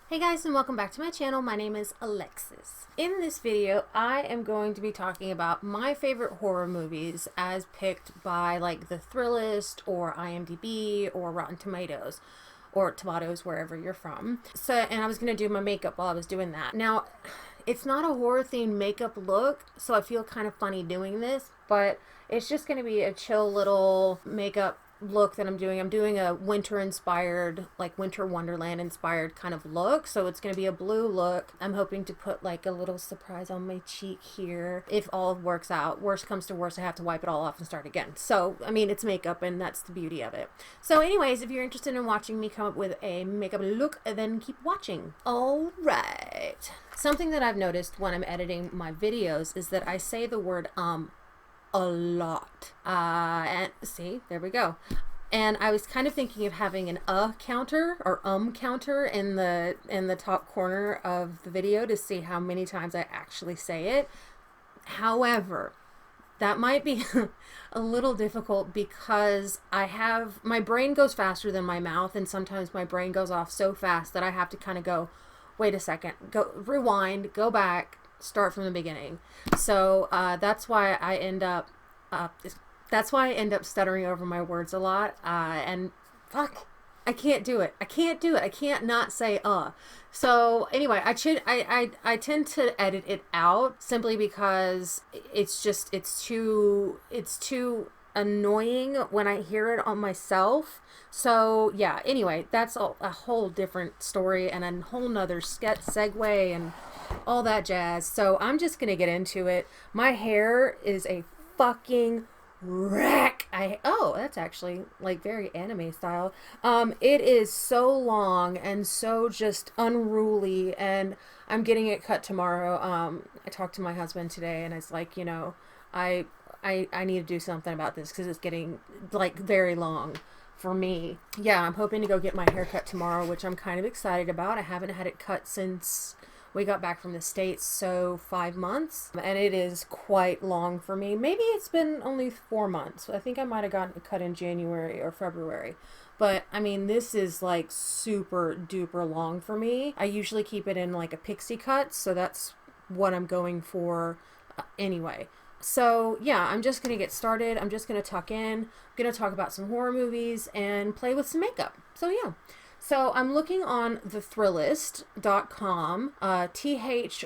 Hey guys, and welcome back to my channel. My name is Alexis. In this video, I am going to be talking about my favorite horror movies as picked by like the Thrillist or IMDb or Rotten Tomatoes or Tomatoes, wherever you're from. And I was going to do my makeup while I was doing that. Now, it's not a horror themed makeup look, so I feel kind of funny doing this, but it's just going to be a chill little makeup look that I'm doing. I'm doing a winter inspired, like winter wonderland inspired kind of look, so it's going to be a blue look. I'm hoping to put like a little surprise on my cheek here if all works out. Worst comes to worst, I have to wipe it all off and start again. So I mean, it's makeup and that's the beauty of it. So anyways, if you're interested in watching me come up with a makeup look, then keep watching. All right, something that I've noticed when I'm editing my videos is that I say the word a lot. And see, there we go. And I was kind of thinking of having an counter or counter in the top corner of the video to see how many times I actually say it. However, that might be a little difficult because my brain goes faster than my mouth, and sometimes my brain goes off so fast that I have to kind of go, wait a second, go rewind, go back, start from the beginning. So that's why I end up stuttering over my words a lot, and fuck, I can't do it. I can't not say So anyway, I tend to edit it out simply because it's too annoying when I hear it on myself. So yeah, anyway, that's a whole different story and a whole nother segue and all that jazz. So I'm just gonna get into it. My hair is a fucking wreck. That's actually like very anime style. It is so long and so just unruly, and I'm getting it cut tomorrow. I talked to my husband today and it's like, I need to do something about this because it's getting like very long for me. Yeah, I'm hoping to go get my hair cut tomorrow, which I'm kind of excited about. I haven't had it cut since we got back from the States, so 5 months, and it is quite long for me. Maybe it's been only 4 months. I think I might have gotten it cut in January or February. But I mean, this is like super duper long for me. I usually keep it in like a pixie cut, so that's what I'm going for anyway. So yeah, I'm just gonna get started. I'm just gonna tuck in. I'm gonna talk about some horror movies and play with some makeup. So yeah. So I'm looking on the Thrillist.com, Thrillist,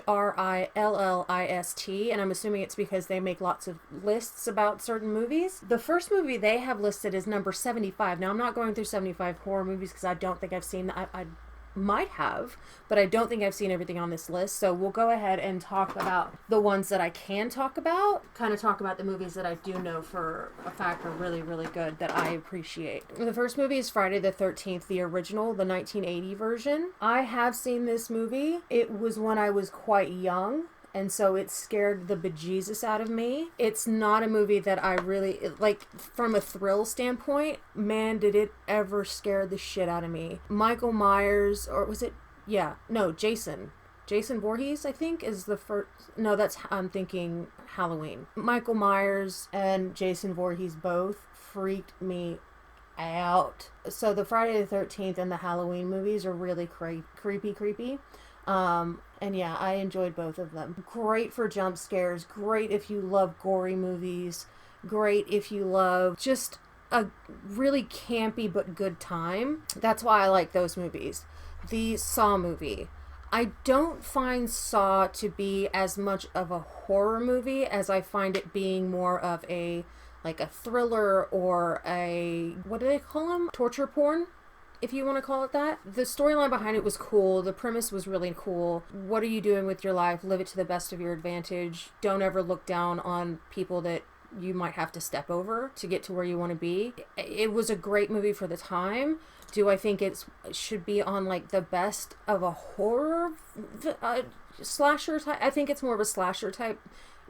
and I'm assuming it's because they make lots of lists about certain movies. The first movie they have listed is number 75. Now I'm not going through 75 horror movies because I don't think I've seen that. I might have, but I don't think I've seen everything on this list. So we'll go ahead and talk about the ones that I can talk about, kind of talk about the movies that I do know for a fact are really, really good that I appreciate. The first movie is Friday the 13th, the original, the 1980 version. I have seen this movie. It was when I was quite young, and so it scared the bejesus out of me. It's not a movie that I really, like, from a thrill standpoint, man, did it ever scare the shit out of me. Michael Myers, or was it, yeah, no, Jason Voorhees, I think, is the first, no, I'm thinking Halloween. Michael Myers and Jason Voorhees both freaked me out. So the Friday the 13th and the Halloween movies are really creepy. And yeah, I enjoyed both of them. Great for jump scares, great if you love gory movies, great if you love just a really campy but good time. That's why I like those movies. The Saw movie. I don't find Saw to be as much of a horror movie as I find it being more of a thriller or a, what do they call them? Torture porn? If you want to call it that. The storyline behind it was cool. The premise was really cool. What are you doing with your life? Live it to the best of your advantage. Don't ever look down on people that you might have to step over to get to where you want to be. It was a great movie for the time. Do I think it should be on like the best of a horror slasher type? I think it's more of a slasher type,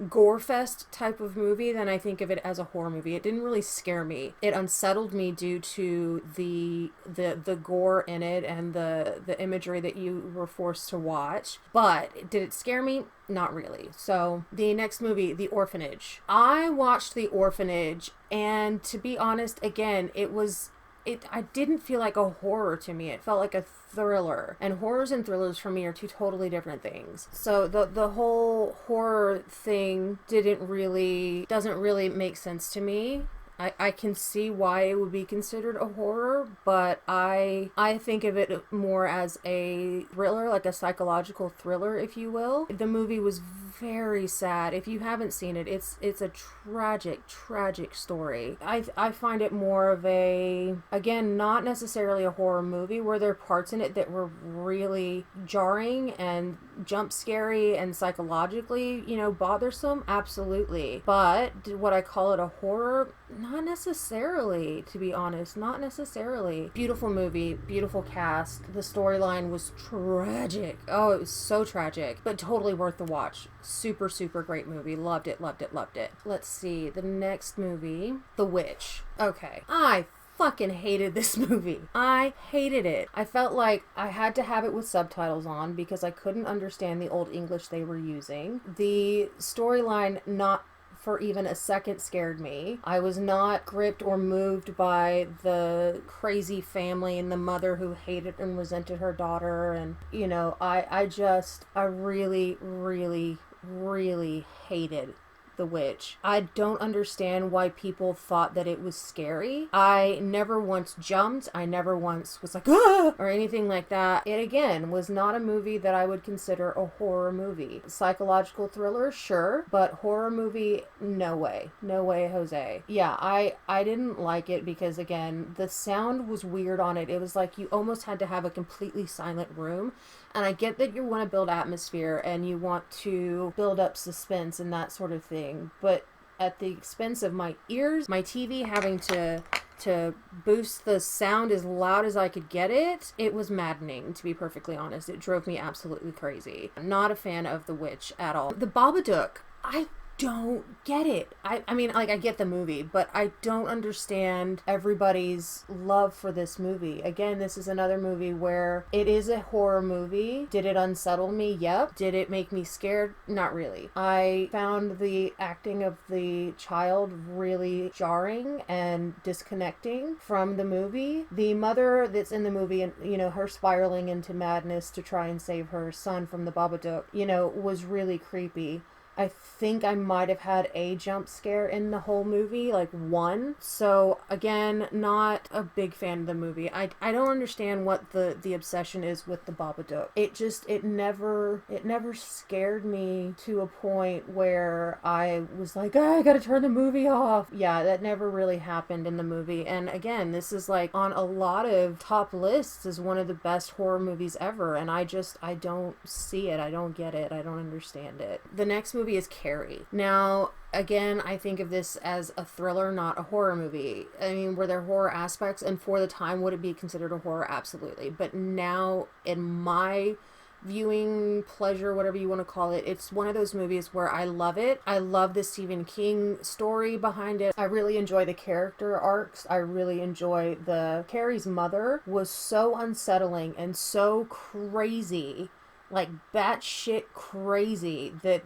gore fest type of movie than I think of it as a horror movie. It didn't really scare me. It unsettled me due to the gore in it and the imagery that you were forced to watch. But did it scare me? Not really. So the next movie, The Orphanage. I watched The Orphanage, and to be honest, again, it was I didn't feel like a horror to me. It felt like a thriller. And horrors and thrillers for me are two totally different things. So the whole horror thing doesn't really make sense to me. I can see why it would be considered a horror, but I think of it more as a thriller, like a psychological thriller, if you will. The movie was very sad. If you haven't seen it, it's a tragic story. I find it more of a, again, not necessarily a horror movie, where there are parts in it that were really jarring and jump scary and psychologically, bothersome. Absolutely. But would I call it a horror? Not necessarily, to be honest. Not necessarily. Beautiful movie, beautiful cast. The storyline was tragic. Oh, it was so tragic, but totally worth the watch. Super, super great movie. Loved it. Let's see. The next movie, The Witch. Okay. I fucking hated this movie. I hated it. I felt like I had to have it with subtitles on because I couldn't understand the old English they were using. The storyline, not for even a second, scared me. I was not gripped or moved by the crazy family and the mother who hated and resented her daughter. And, I really, really, really hated The Witch. I don't understand why people thought that it was scary. I never once jumped. I never once was like, ah! Or anything like that. It, again, was not a movie that I would consider a horror movie. Psychological thriller, sure, but horror movie, no way. No way, Jose. Yeah, I didn't like it because, again, the sound was weird on it. It was like you almost had to have a completely silent room. And I get that you want to build atmosphere and you want to build up suspense and that sort of thing, but at the expense of my ears, my TV having to boost the sound as loud as I could get it, it was maddening, to be perfectly honest. It drove me absolutely crazy. I'm not a fan of The Witch at all. The Babadook, I don't get it. I mean, like, I get the movie, but I don't understand everybody's love for this movie. Again, this is another movie where it is a horror movie. Did it unsettle me? Yep. Did it make me scared? Not really. I found the acting of the child really jarring and disconnecting from the movie. The mother that's in the movie and, her spiraling into madness to try and save her son from the Babadook, was really creepy. I think I might have had a jump scare in the whole movie, like one. So again, not a big fan of the movie. I don't understand what the obsession is with the Babadook. It never scared me to a point where I was like, I gotta turn the movie off. Yeah, that never really happened in the movie. And again, this is like on a lot of top lists as one of the best horror movies ever. And I don't see it. I don't get it. I don't understand it. The next movie is Carrie. Now, again, I think of this as a thriller, not a horror movie. I mean, were there horror aspects? And for the time, would it be considered a horror? Absolutely. But now, in my viewing pleasure, whatever you want to call it, it's one of those movies where I love it. I love the Stephen King story behind it. I really enjoy the character arcs. I really enjoy Carrie's mother was so unsettling and so crazy, like batshit crazy, that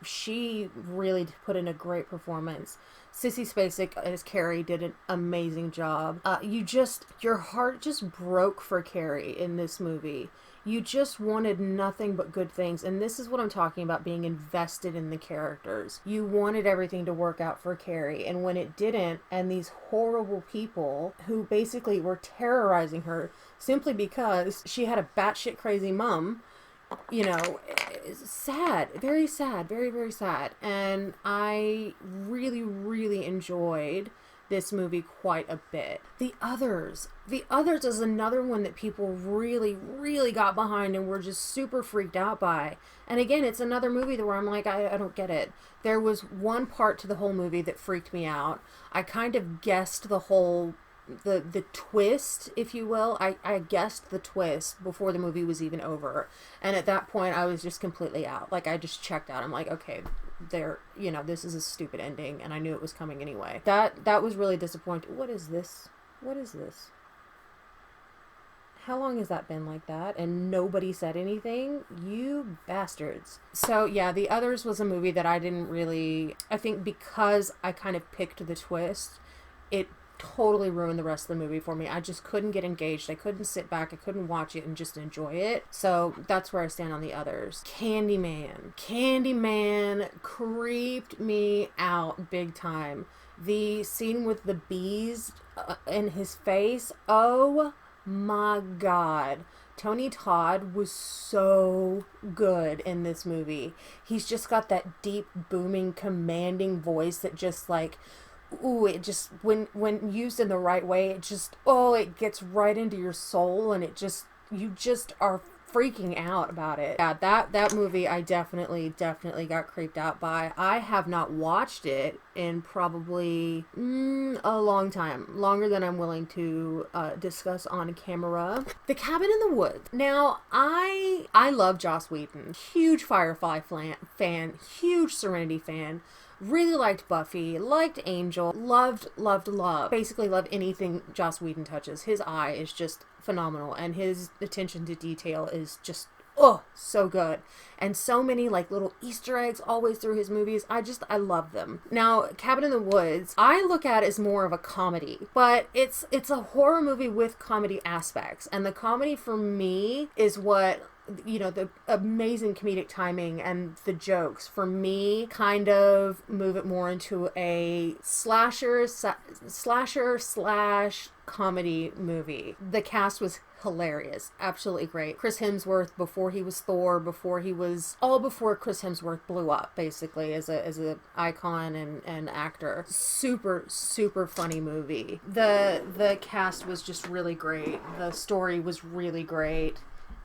she really put in a great performance. Sissy Spacek as Carrie did an amazing job. Your heart just broke for Carrie in this movie. You just wanted nothing but good things. And this is what I'm talking about, being invested in the characters. You wanted everything to work out for Carrie. And when it didn't, and these horrible people who basically were terrorizing her simply because she had a batshit crazy mom, it's sad, very, very sad. And I really, really enjoyed this movie quite a bit. The Others is another one that people really, really got behind and were just super freaked out by. And again, it's another movie where I'm like, I don't get it. There was one part to the whole movie that freaked me out. I kind of guessed the whole the twist, if you will. I guessed the twist before the movie was even over, and at that point I was just completely out. Like, I just checked out. I'm like, okay, this is a stupid ending, and I knew it was coming anyway. That was really disappointing. What is this? How long has that been like that? And nobody said anything? You bastards. So yeah, The Others was a movie that I didn't really, I think because I kind of picked the twist, it totally ruined the rest of the movie for me. I just couldn't get engaged. I couldn't sit back. I couldn't watch it and just enjoy it. So that's where I stand on the others. Candyman. Candyman creeped me out big time. The scene with the bees in his face. Oh my God. Tony Todd was so good in this movie. He's just got that deep, booming, commanding voice that just like, ooh, it just, when used in the right way, it just, oh, it gets right into your soul, and it just, you just are freaking out about it. Yeah, that movie I definitely got creeped out by. I have not watched it in probably a long time, longer than I'm willing to discuss on camera. The Cabin in the Woods. Now, I love Joss Whedon. Huge Firefly fan, huge Serenity fan. Really liked Buffy, liked Angel, loved, basically love anything Joss Whedon touches. His eye is just phenomenal, and his attention to detail is just, oh, so good. And so many like little Easter eggs always through his movies. I love them. Now, Cabin in the Woods, I look at as more of a comedy, but it's a horror movie with comedy aspects. And the comedy for me is what, you know, the amazing comedic timing and the jokes for me kind of move it more into a slasher slash comedy movie. The cast was hilarious, absolutely great. Chris Hemsworth, before he was Thor, before Chris Hemsworth blew up, basically as a icon and actor. Super funny movie. The cast was just really great. The story was really great.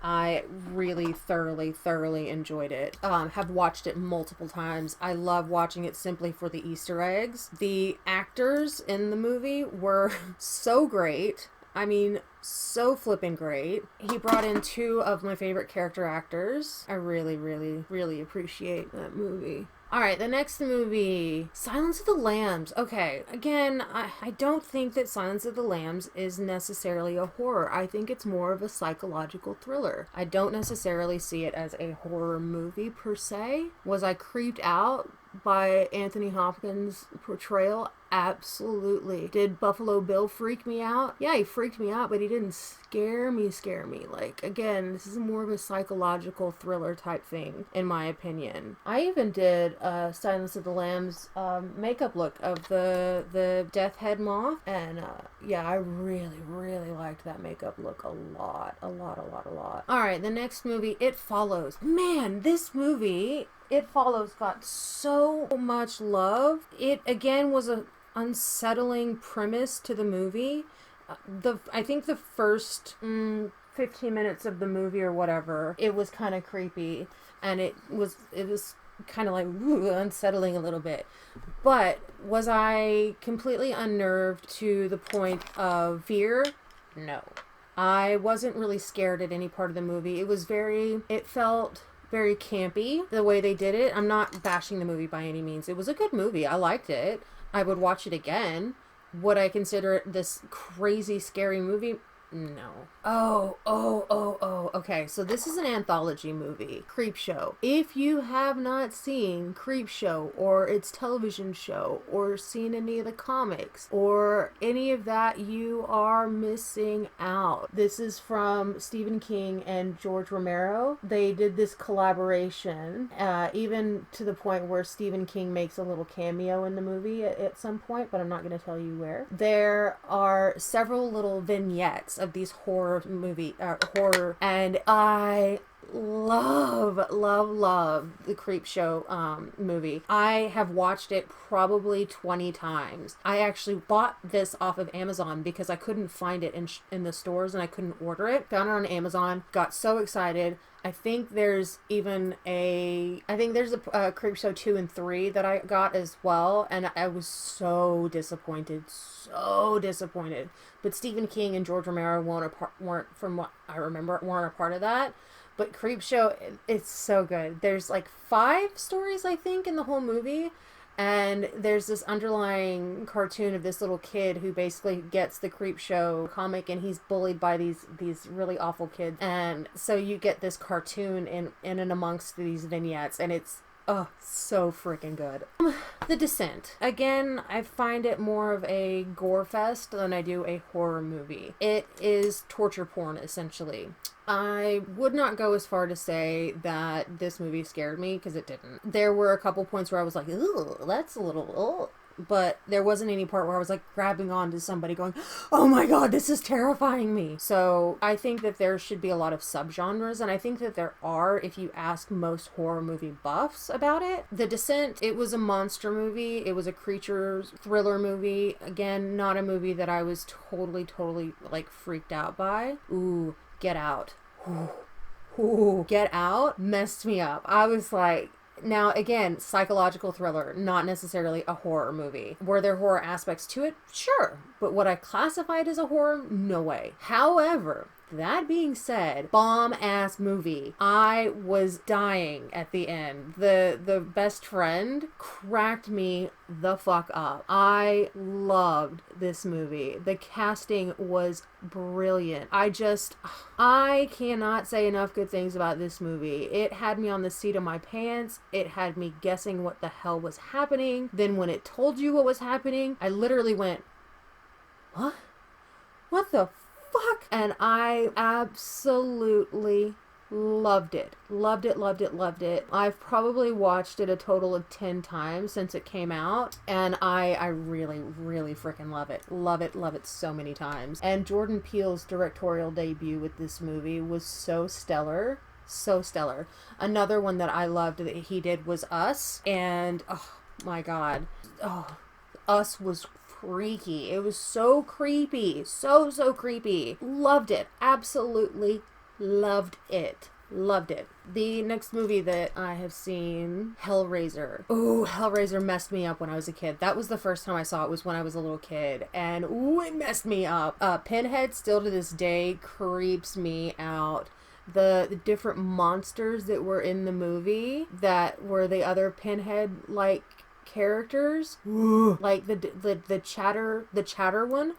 I really thoroughly enjoyed it. Have watched it multiple times. I love watching it simply for the Easter eggs. The actors in the movie were so great. I mean, so flippin' great. He brought in two of my favorite character actors. I really appreciate that movie. Alright, the next movie, Silence of the Lambs. Okay, again, I don't think that Silence of the Lambs is necessarily a horror. I think it's more of a psychological thriller. I don't necessarily see it as a horror movie per se. Was I creeped out by Anthony Hopkins' portrayal? Absolutely. Did Buffalo Bill freak me out? Yeah, he freaked me out, but he didn't scare me. Like, again, this is more of a psychological thriller type thing, in my opinion. I even did Silence of the Lambs makeup look of the death head moth, and yeah, I really liked that makeup look a lot. Alright, the next movie, It Follows. Man, this movie, It Follows, got so much love. It, again, was a unsettling premise to the movie. I think the first 15 minutes of the movie or whatever, it was kind of creepy, and it was kind of like unsettling a little bit. But was I completely unnerved to the point of fear? No. I wasn't really scared at any part of the movie. It felt very campy the way they did it. I'm not bashing the movie by any means. It was a good movie. I liked it. I would watch it again. Would I consider it this crazy, scary movie? No. Okay, so this is an anthology movie, Creepshow. If you have not seen Creepshow or its television show or seen any of the comics or any of that, you are missing out. This is from Stephen King and George Romero. They did this collaboration, even to the point where Stephen King makes a little cameo in the movie at some point, but I'm not going to tell you where. There are several little vignettes of these horror, and I love the Creepshow movie. I have watched it probably 20 times. I actually bought this off of Amazon because I couldn't find it in the stores and I couldn't order it. Found it on Amazon, got so excited. I think there's a Creepshow 2 and 3 that I got as well, and I was so disappointed. But Stephen King and George Romero weren't, from what I remember, weren't a part of that. But Creepshow, it's so good. There's like 5 stories, I think, in the whole movie. And there's this underlying cartoon of this little kid who basically gets the Creepshow comic, and he's bullied by these really awful kids. And so you get this cartoon in and amongst these vignettes, and it's Oh, so freaking good. The Descent. Again, I find it more of a gore fest than I do a horror movie. It is torture porn, essentially. I would not go as far to say that this movie scared me, because it didn't. There were a couple points where I was like, ooh, that's a little, but there wasn't any part where I was like grabbing onto somebody going, oh my god, this is terrifying me. So I think that there should be a lot of subgenres, and I think that there are if you ask most horror movie buffs about it. The Descent, it was a monster movie. It was a creature thriller movie. Again, not a movie that I was totally like freaked out by. Ooh, Get Out. Ooh, Get Out messed me up. I was like, now, again, psychological thriller, not necessarily a horror movie. Were there horror aspects to it? Sure. But would I classify it as a horror? No way. However, that being said, bomb-ass movie. I was dying at the end. The best friend cracked me the fuck up. I loved this movie. The casting was brilliant. I cannot say enough good things about this movie. It had me on the seat of my pants. It had me guessing what the hell was happening. Then when it told you what was happening, I literally went, what? What the fuck? And I absolutely loved it. Loved it. I've probably watched it a total of 10 times since it came out, and I really freaking love it. Love it so many times. And Jordan Peele's directorial debut with this movie was so stellar. So stellar. Another one that I loved that he did was Us, and oh my god. Oh, Us was freaky. It was so creepy. So creepy. Loved it. Absolutely loved it. Loved it. The next movie that I have seen, Hellraiser. Ooh, Hellraiser messed me up when I was a kid. That was the first time I saw it, was when I was a little kid. And ooh, it messed me up. Pinhead still to this day creeps me out. The different monsters that were in the movie that were the other Pinhead like characters, like the chatter one.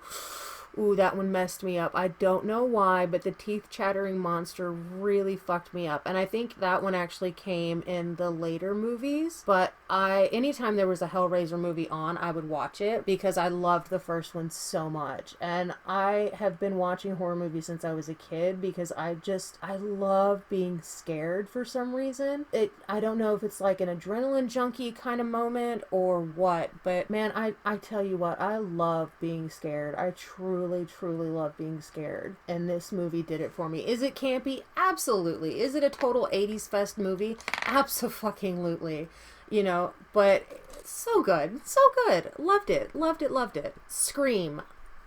Ooh, that one messed me up. I don't know why, but the teeth chattering monster really fucked me up. And I think that one actually came in the later movies. But anytime there was a Hellraiser movie on, I would watch it because I loved the first one so much. And I have been watching horror movies since I was a kid because I love being scared for some reason. I don't know if it's like an adrenaline junkie kind of moment or what, but man, I tell you what, I love being scared. I truly love being scared, and this movie did it for me. Is it campy? Absolutely. Is it a total 80s fest movie? Absolutely. You know, but so good. Loved it. Scream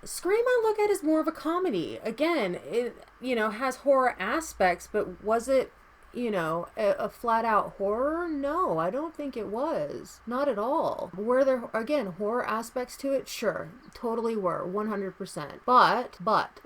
I look at as more of a comedy. Again, it, has horror aspects, but was it, a flat out horror? No, I don't think it was. Not at all. Were there, again, horror aspects to it? Sure. Totally were. 100%. But,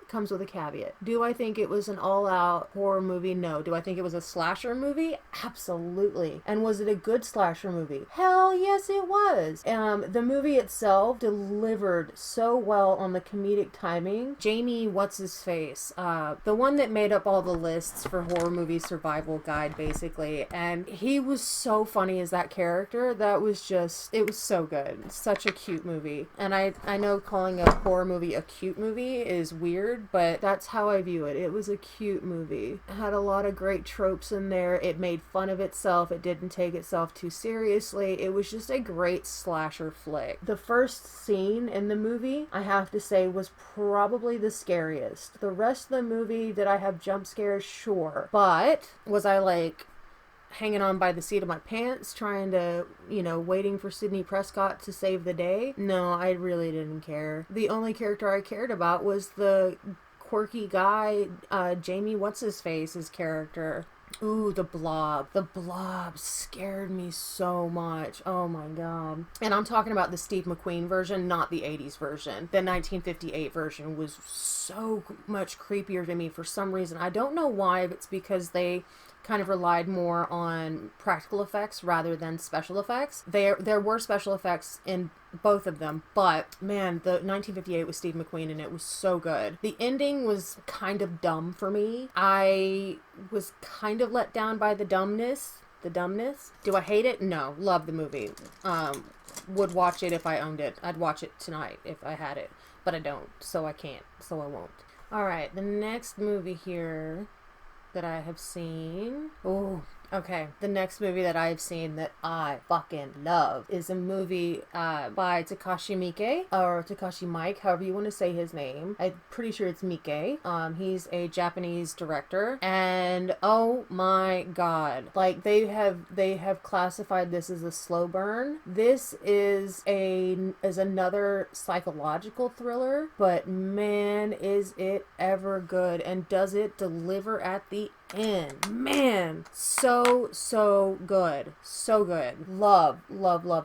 comes with a caveat. Do I think it was an all-out horror movie? No. Do I think it was a slasher movie? Absolutely. And was it a good slasher movie? Hell yes, it was. The movie itself delivered so well on the comedic timing. Jamie, what's-his-face? The one that made up all the lists for horror movie survival guide, basically. And he was so funny as that character. That was it was so good. Such a cute movie. And I know calling a horror movie a cute movie is weird, but that's how I view it. It was a cute movie. It had a lot of great tropes in there. It made fun of itself. It didn't take itself too seriously. It was just a great slasher flick. The first scene in the movie, I have to say, was probably the scariest. The rest of the movie, did I have jump scares? Sure. But was I like hanging on by the seat of my pants, trying to, waiting for Sidney Prescott to save the day? No, I really didn't care. The only character I cared about was the quirky guy, Jamie What's-His-Face's character. Ooh, the Blob. The Blob scared me so much. Oh my god. And I'm talking about the Steve McQueen version, not the 80s version. The 1958 version was so much creepier to me for some reason. I don't know why, if it's because they kind of relied more on practical effects rather than special effects. There were special effects in both of them, but man, the 1958 was Steve McQueen and it was so good. The ending was kind of dumb for me. I was kind of let down by the dumbness. The Dumbness. Do I hate it? No. Love the movie. Would watch it if I owned it. I'd watch it tonight if I had it. But I don't, so I can't, so I won't. Alright, the next movie here that I have seen... Oh, okay. The next movie that I've seen that I fucking love is a movie by Takashi Miike, or Takashi Mike, however you want to say his name. I'm pretty sure it's Miike. He's a Japanese director, and oh my god. Like, they have classified this as a slow burn. This is another psychological thriller, but man, is it ever good, and does it deliver at the end. Man, so good. So good. Love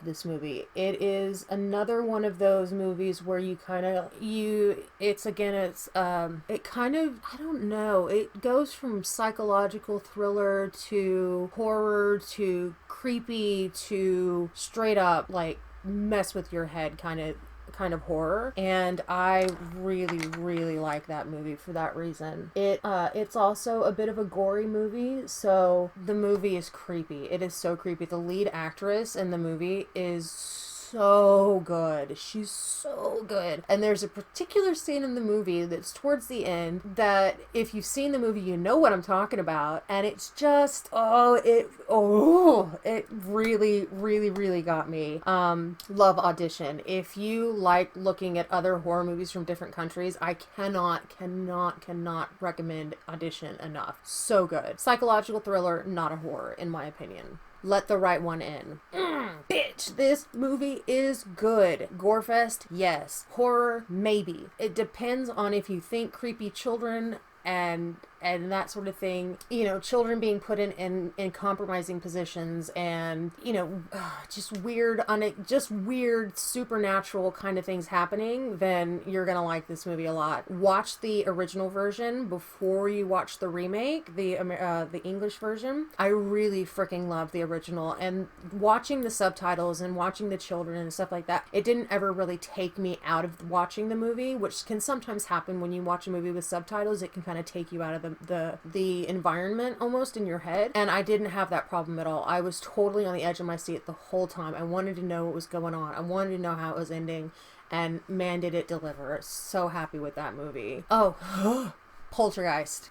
this movie. It is another one of those movies where it kind of, I don't know, it goes from psychological thriller to horror to creepy to straight up, like, mess with your head kind of horror, and I really like that movie for that reason. It's also a bit of a gory movie, so the movie is creepy. It is so creepy. The lead actress in the movie is so good. She's so good. And there's a particular scene in the movie that's towards the end that if you've seen the movie, you know what I'm talking about. And it's just, it really got me. Love Audition. If you like looking at other horror movies from different countries, I cannot recommend Audition enough. So good. Psychological thriller, not a horror, in my opinion. Let the right one in. Bitch, this movie is good. Gorefest, yes. Horror, maybe. It depends on if you think creepy children and that sort of thing, you know, children being put in compromising positions, and, you know, just weird supernatural kind of things happening, then you're gonna like this movie a lot. Watch the original version before you watch the remake, the English version. I really freaking love the original, and watching the subtitles and watching the children and stuff like that, it didn't ever really take me out of watching the movie, which can sometimes happen when you watch a movie with subtitles. It can kind of take you out of the environment almost in your head, and I didn't have that problem at all. I was totally on the edge of my seat the whole time. I wanted to know what was going on. I wanted to know how it was ending, and man, did it deliver. So happy with that movie. Oh, Poltergeist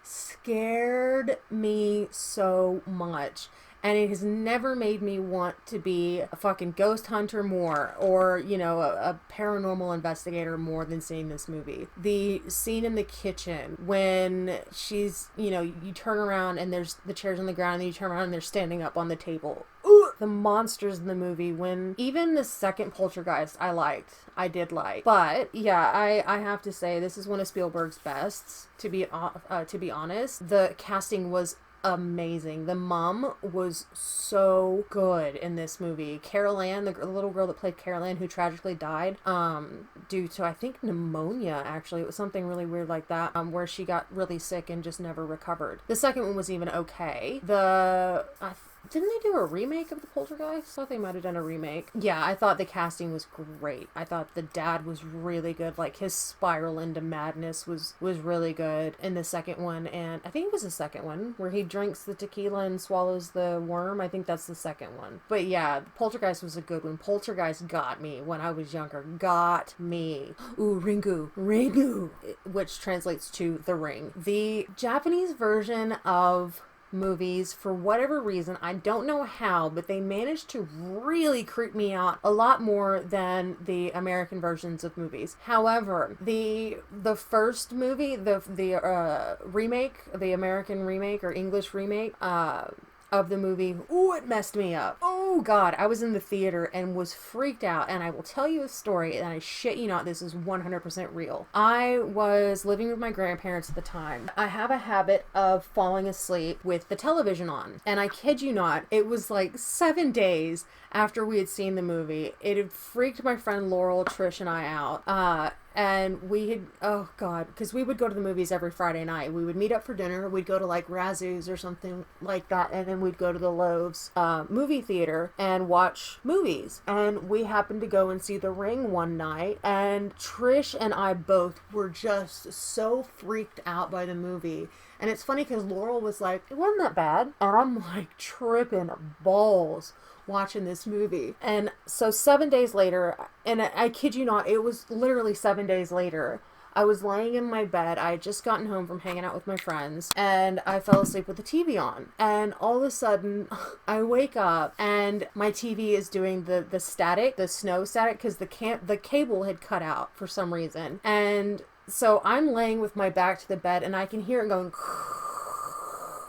scared me so much. And it has never made me want to be a fucking ghost hunter more, or, you know, a paranormal investigator more than seeing this movie. The scene in the kitchen when she's, you know, you turn around and there's the chairs on the ground, and then you turn around and they're standing up on the table. Ooh, the monsters in the movie, when even the second Poltergeist I did like. But yeah, I have to say this is one of Spielberg's bests, to be honest. The casting was amazing. The mom was so good in this movie. Carol Ann, the little girl that played Carol Ann, who tragically died due to, I think, pneumonia, actually. It was something really weird like that, where she got really sick and just never recovered. The second one was even okay. Didn't they do a remake of the Poltergeist? I thought they might have done a remake. Yeah, I thought the casting was great. I thought the dad was really good. Like, his spiral into madness was really good in the second one. And I think it was the second one where he drinks the tequila and swallows the worm. I think that's the second one. But yeah, Poltergeist was a good one. Poltergeist got me when I was younger. Got me. Ooh, Ringu. Which translates to The Ring. The Japanese version of movies, for whatever reason, I don't know how, but they managed to really creep me out a lot more than the American versions of movies. However, the first movie, the remake, the American remake or English remake of the movie, ooh, it messed me up. Oh god, I was in the theater and was freaked out, and I will tell you a story, and I shit you not, this is 100% real. I was living with my grandparents at the time. I have a habit of falling asleep with the television on, and I kid you not, it was like 7 days after we had seen the movie. It had freaked my friend Laurel, Trish, and I out. And we had, oh god, because we would go to the movies every Friday night. We would meet up for dinner. We'd go to like Razoo's or something like that. And then we'd go to the Loaves movie theater and watch movies. And we happened to go and see The Ring one night. And Trish and I both were just so freaked out by the movie And it's funny because Laurel was like, it wasn't that bad. And I'm like tripping balls watching this movie. And so 7 days later, and I kid you not, it was literally 7 days later, I was laying in my bed. I had just gotten home from hanging out with my friends, and I fell asleep with the TV on. And all of a sudden, I wake up, and my TV is doing the static, the snow static, because the cable had cut out for some reason. And so I'm laying with my back to the bed, and I can hear it going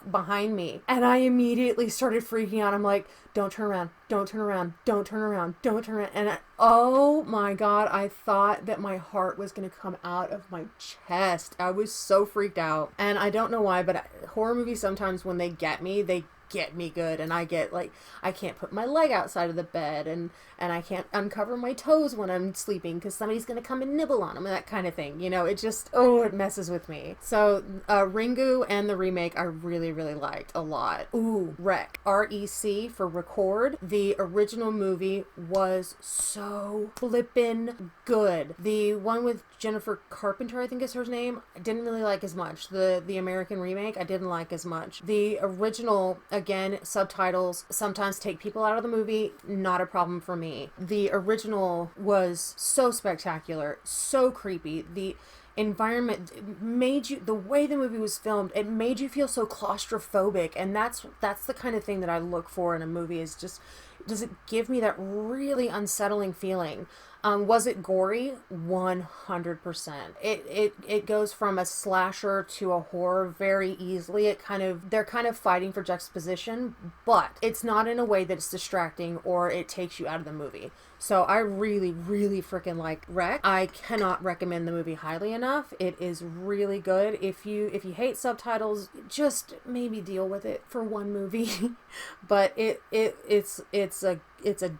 behind me. And I immediately started freaking out. I'm like, don't turn around, don't turn around, don't turn around, don't turn around. And oh my God, I thought that my heart was going to come out of my chest. I was so freaked out. And I don't know why, but horror movies sometimes when they get me good, and I get like, I can't put my leg outside of the bed, and I can't uncover my toes when I'm sleeping because somebody's gonna come and nibble on them, and that kind of thing, you know. It just, it messes with me. So Ringu and the remake I really liked a lot. Ooh, Rec, REC for record. The original movie was so flippin' good. The one with Jennifer Carpenter, I think is her name, I didn't really like as much. The American remake I didn't like as much. The original, again, subtitles sometimes take people out of the movie, not a problem for me. The original was so spectacular, so creepy. The environment made you, the way the movie was filmed, it made you feel so claustrophobic, and that's the kind of thing that I look for in a movie, is just, does it give me that really unsettling feeling? Was it gory? 100%. It goes from a slasher to a horror very easily. They're kind of fighting for juxtaposition, but it's not in a way that's distracting or it takes you out of the movie. So I really freaking like Rec. I cannot recommend the movie highly enough. It is really good. If you hate subtitles, just maybe deal with it for one movie. But it's a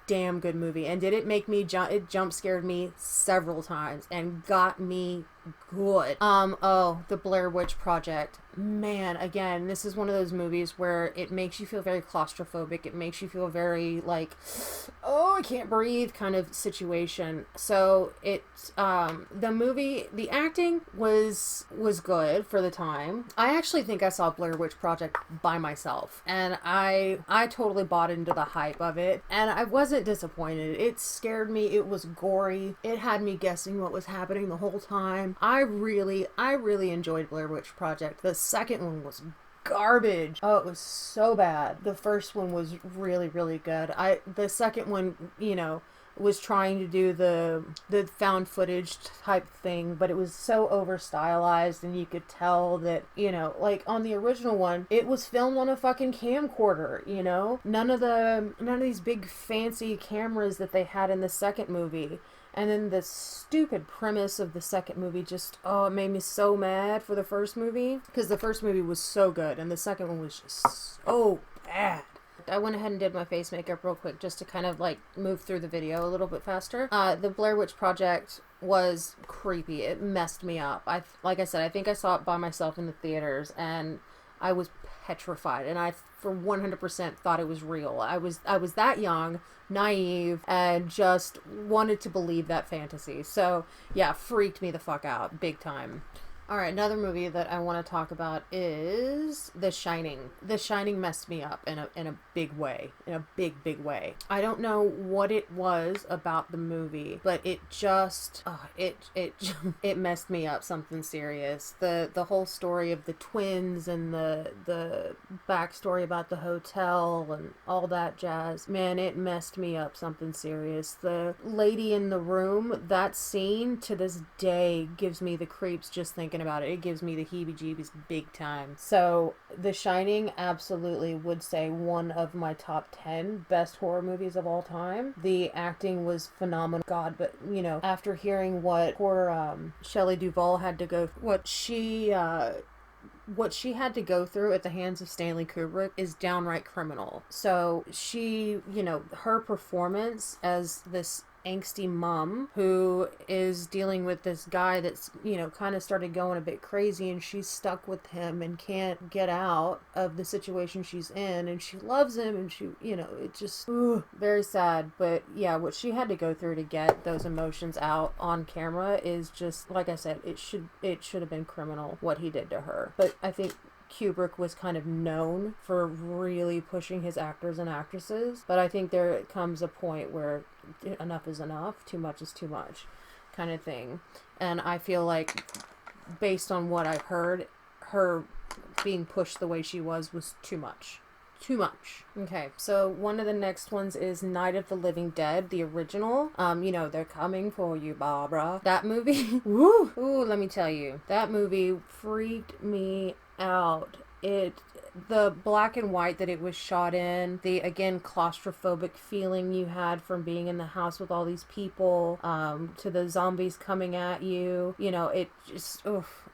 damn good movie. And did it make me it jump scared me several times and got me good. The Blair Witch Project. Man, again, this is one of those movies where it makes you feel very claustrophobic. It makes you feel very like, I can't breathe kind of situation. So the movie, the acting was good for the time. I actually think I saw Blair Witch Project by myself, and I totally bought into the hype of it, and I wasn't disappointed. It scared me. It was gory. It had me guessing what was happening the whole time. I really enjoyed Blair Witch Project. The second one was garbage. Oh, it was so bad. The first one was really good. The second one, was trying to do the found footage type thing, but it was so over stylized, and you could tell that, like on the original one, it was filmed on a fucking camcorder, none of these big fancy cameras that they had in the second movie. And then the stupid premise of the second movie just, it made me so mad for the first movie, because the first movie was so good and the second one was just so bad. I went ahead and did my face makeup real quick just to kind of like move through the video a little bit faster. The Blair Witch Project was creepy. It messed me up. Like I said, I think I saw it by myself in the theaters, and I was petrified, and I for 100% thought it was real. I was that young, naive, and just wanted to believe that fantasy. So yeah, freaked me the fuck out big time. Alright, another movie that I want to talk about is The Shining. The Shining messed me up in a big way. In a big way. I don't know what it was about the movie, but it just, it messed me up something serious. The whole story of the twins and the backstory about the hotel and all that jazz. Man, it messed me up something serious. The lady in the room, that scene to this day gives me the creeps just thinking about it. It gives me the heebie-jeebies big time. So The Shining, absolutely would say one of my top 10 best horror movies of all time. The acting was phenomenal. God, but after hearing what poor Shelley Duvall had to go, what she had to go through at the hands of Stanley Kubrick is downright criminal. So she, her performance as this angsty mom who is dealing with this guy that's, kind of started going a bit crazy, and she's stuck with him and can't get out of the situation she's in, and she loves him, and she, it just, very sad. But yeah, what she had to go through to get those emotions out on camera is just, like I said, it should have been criminal what he did to her. But I think Kubrick was kind of known for really pushing his actors and actresses, but I think there comes a point where enough is enough, too much is too much, kind of thing. And I feel like, based on what I've heard, her being pushed the way she was too much. Too much. Okay, so one of the next ones is Night of the Living Dead, the original. They're coming for you, Barbara. That movie, woo! Ooh, let me tell you, that movie freaked me out. The black and white that it was shot in, the, again, claustrophobic feeling you had from being in the house with all these people, to the zombies coming at you, it just, oof.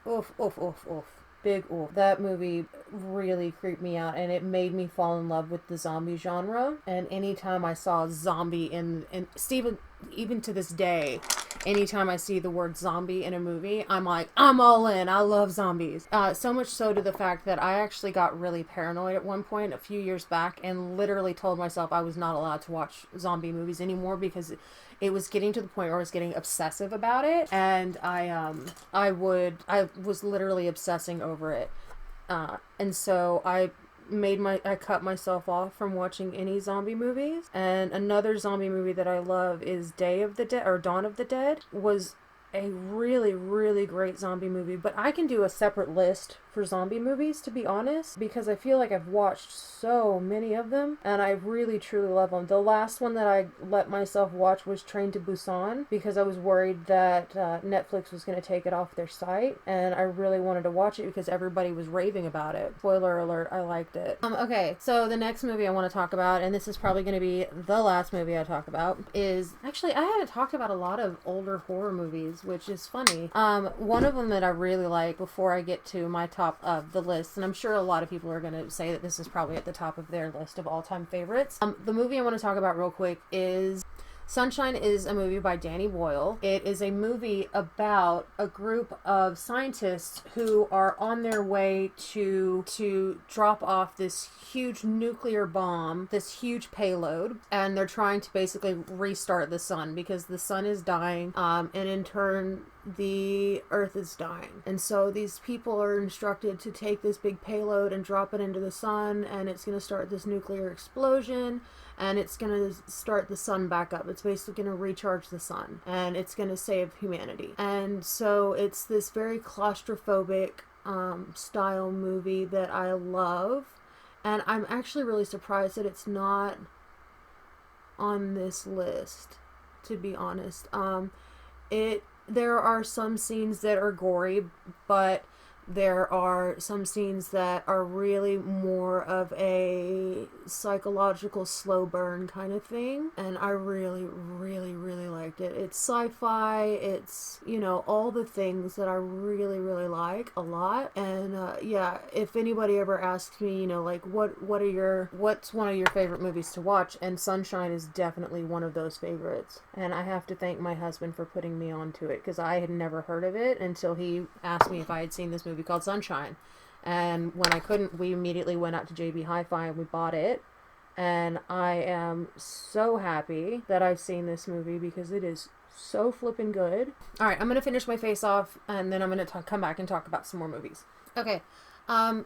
Big oof. That movie really creeped me out, and it made me fall in love with the zombie genre. And anytime I saw zombie in Steven, even to this day, anytime I see the word zombie in a movie, I'm like, I'm all in. I love zombies. So much so to the fact that I actually got really paranoid at one point a few years back and literally told myself I was not allowed to watch zombie movies anymore because it was getting to the point where I was getting obsessive about it, and I was literally obsessing over it, and so I cut myself off from watching any zombie movies. And another zombie movie that I love is Dawn of the Dead. Was a really, really great zombie movie, but I can do a separate list for zombie movies, to be honest, because I feel like I've watched so many of them, and I really, truly love them. The last one that I let myself watch was Train to Busan, because I was worried that Netflix was going to take it off their site, and I really wanted to watch it because everybody was raving about it. Spoiler alert, I liked it. Okay, so the next movie I want to talk about, and this is probably going to be the last movie I talk about, is, actually, I haven't talked about a lot of older horror movies, which is funny. One of them that I really like, before I get to my top of the list, and I'm sure a lot of people are going to say that this is probably at the top of their list of all-time favorites. The movie I want to talk about real quick is Sunshine. Is a movie by Danny Boyle. It is a movie about a group of scientists who are on their way to drop off this huge nuclear bomb, this huge payload, and they're trying to basically restart the sun because the sun is dying, and in turn the earth is dying. And so these people are instructed to take this big payload and drop it into the sun, and it's going to start this nuclear explosion, and it's going to start the sun back up. It's basically going to recharge the sun, and it's going to save humanity. And so it's this very claustrophobic style movie that I love, and I'm actually really surprised that it's not on this list, to be honest. There are some scenes that are gory, but there are some scenes that are really more of a psychological slow burn kind of thing, and I really, really, really liked it. It's sci-fi, it's, all the things that I really, really like a lot. And yeah, if anybody ever asks me, what's one of your favorite movies to watch, and Sunshine is definitely one of those favorites. And I have to thank my husband for putting me onto it, because I had never heard of it until he asked me if I had seen this movie called Sunshine. And when I couldn't, we immediately went out to JB Hi-Fi and we bought it. And I am so happy that I've seen this movie because it is so flippin' good. Alright, I'm going to finish my face off, and then I'm going to come back and talk about some more movies. Okay,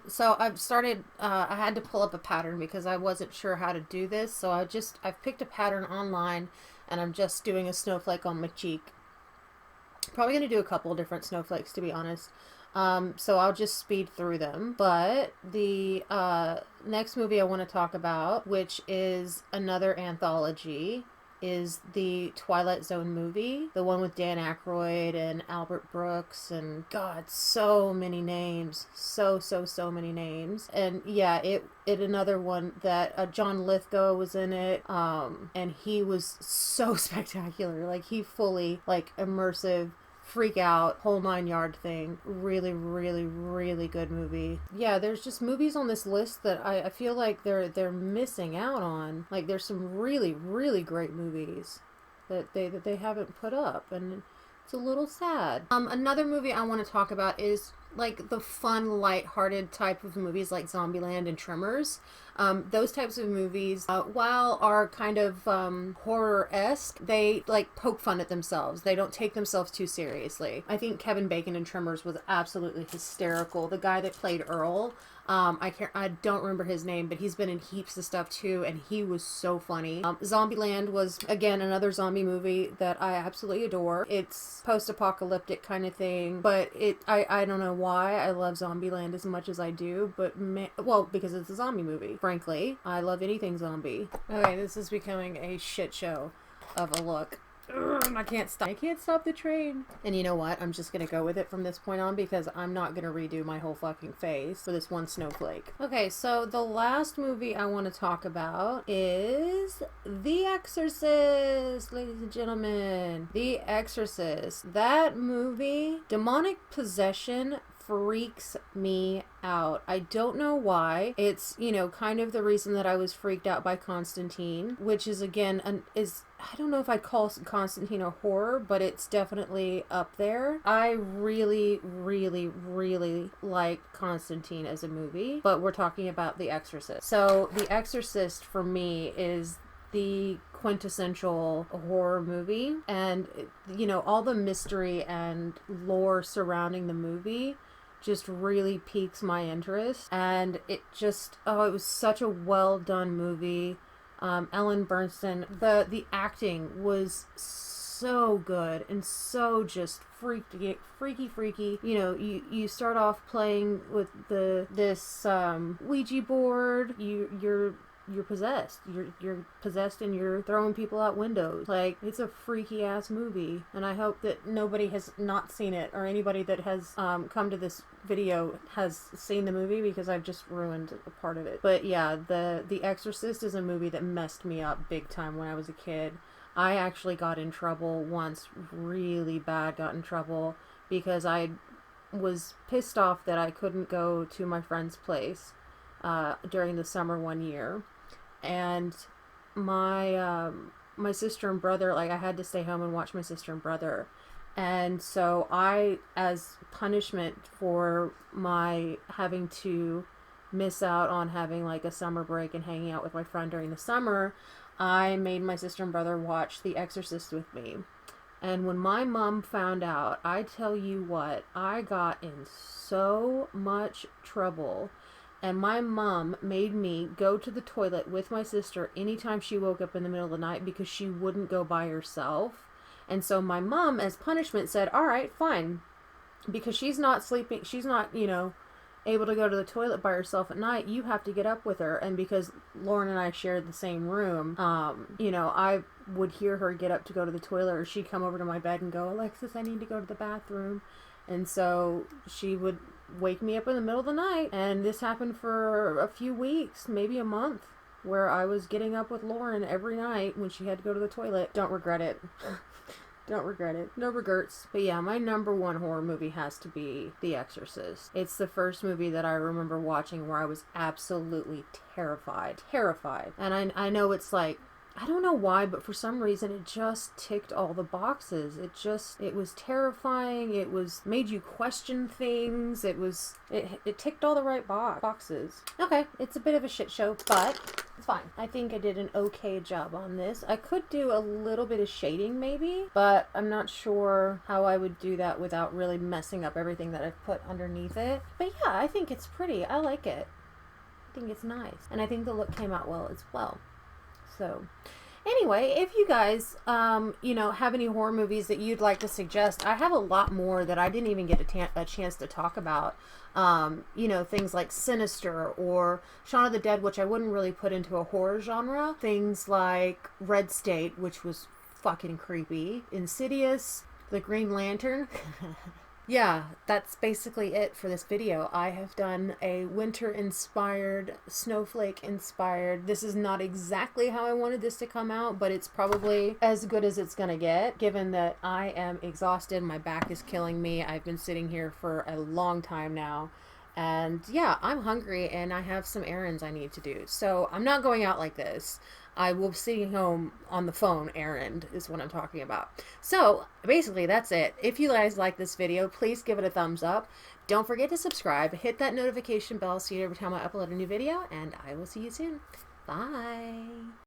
so I've started, I had to pull up a pattern because I wasn't sure how to do this. So I've picked a pattern online, and I'm just doing a snowflake on my cheek. Probably going to do a couple different snowflakes, to be honest. So I'll just speed through them. But the next movie I want to talk about, which is another anthology, is the Twilight Zone movie. The one with Dan Aykroyd and Albert Brooks and, God, so many names. So many names. And yeah, it another one that John Lithgow was in it. And he was so spectacular. Like, he fully, immersive, freak out, whole 9-yard thing. Really, really, really good movie. Yeah, there's just movies on this list that I feel like they're missing out on. Like, there's some really, really great movies that they haven't put up, and it's a little sad. Another movie I want to talk about is like the fun, lighthearted type of movies like Zombieland and Tremors. Those types of movies, while are kind of horror-esque, they like poke fun at themselves. They don't take themselves too seriously. I think Kevin Bacon in Tremors was absolutely hysterical. The guy that played Earl, I don't remember his name, but he's been in heaps of stuff too, and he was so funny. Zombieland was, again, another zombie movie that I absolutely adore. It's post-apocalyptic kind of thing, but I don't know why I love Zombieland as much as I do, but because it's a zombie movie. Frankly, I love anything zombie. Okay, this is becoming a shit show of a look. I can't stop the train. And you know what? I'm just gonna go with it from this point on because I'm not gonna redo my whole fucking face for this one snowflake. Okay, so the last movie I want to talk about is The Exorcist, ladies and gentlemen. The Exorcist. That movie, demonic possession freaks me out. I don't know why. It's, kind of the reason that I was freaked out by Constantine, which is, again, I don't know if I'd call Constantine a horror, but it's definitely up there. I really, really, really like Constantine as a movie, but we're talking about The Exorcist. So The Exorcist, for me, is the quintessential horror movie, and all the mystery and lore surrounding the movie just really piques my interest, and it was such a well done movie. Ellen Burstyn, the acting was so good and so just freaky. You start off playing with this Ouija board. You're possessed. You're possessed and you're throwing people out windows. Like, it's a freaky ass movie. And I hope that nobody has not seen it, or anybody that has come to this video has seen the movie, because I've just ruined a part of it. But yeah, The Exorcist is a movie that messed me up big time when I was a kid. I actually got in trouble once, really bad got in trouble, because I was pissed off that I couldn't go to my friend's place during the summer one year. And my sister and brother, like, I had to stay home and watch my sister and brother. And so I, as punishment for my having to miss out on having like a summer break and hanging out with my friend during the summer, I made my sister and brother watch The Exorcist with me. And when my mom found out, I tell you what, I got in so much trouble. And my mom made me go to the toilet with my sister anytime she woke up in the middle of the night, because she wouldn't go by herself. And so my mom, as punishment, said, all right, fine. Because she's not sleeping, she's not, able to go to the toilet by herself at night, you have to get up with her. And because Lauren and I shared the same room, I would hear her get up to go to the toilet, or she'd come over to my bed and go, Alexis, I need to go to the bathroom. And so she would wake me up in the middle of the night. And this happened for a few weeks, maybe a month, where I was getting up with Lauren every night when she had to go to the toilet. Don't regret it. Don't regret it. No regrets. But yeah, my number one horror movie has to be The Exorcist. It's the first movie that I remember watching where I was absolutely terrified. Terrified. And I know it's like, I don't know why, but for some reason it just ticked all the boxes. It was terrifying. It made you question things. It ticked all the right boxes. Okay, it's a bit of a shit show, but it's fine. I think I did an okay job on this. I could do a little bit of shading maybe, but I'm not sure how I would do that without really messing up everything that I've put underneath it. But yeah, I think it's pretty. I like it. I think it's nice. And I think the look came out well as well. So, anyway, if you guys, have any horror movies that you'd like to suggest, I have a lot more that I didn't even get a chance to talk about. Things like Sinister or Shaun of the Dead, which I wouldn't really put into a horror genre. Things like Red State, which was fucking creepy. Insidious, The Green Lantern. Yeah, that's basically it for this video. I have done a winter-inspired, snowflake-inspired. This is not exactly how I wanted this to come out, but it's probably as good as it's gonna get, given that I am exhausted. My back is killing me. I've been sitting here for a long time now, And yeah, I'm hungry and I have some errands I need to do. So I'm not going out like this. I will be sitting home on the phone errand is what I'm talking about. So basically that's it. If you guys like this video, please give it a thumbs up. Don't forget to subscribe. Hit that notification bell so you know every time I upload a new video. And I will see you soon. Bye.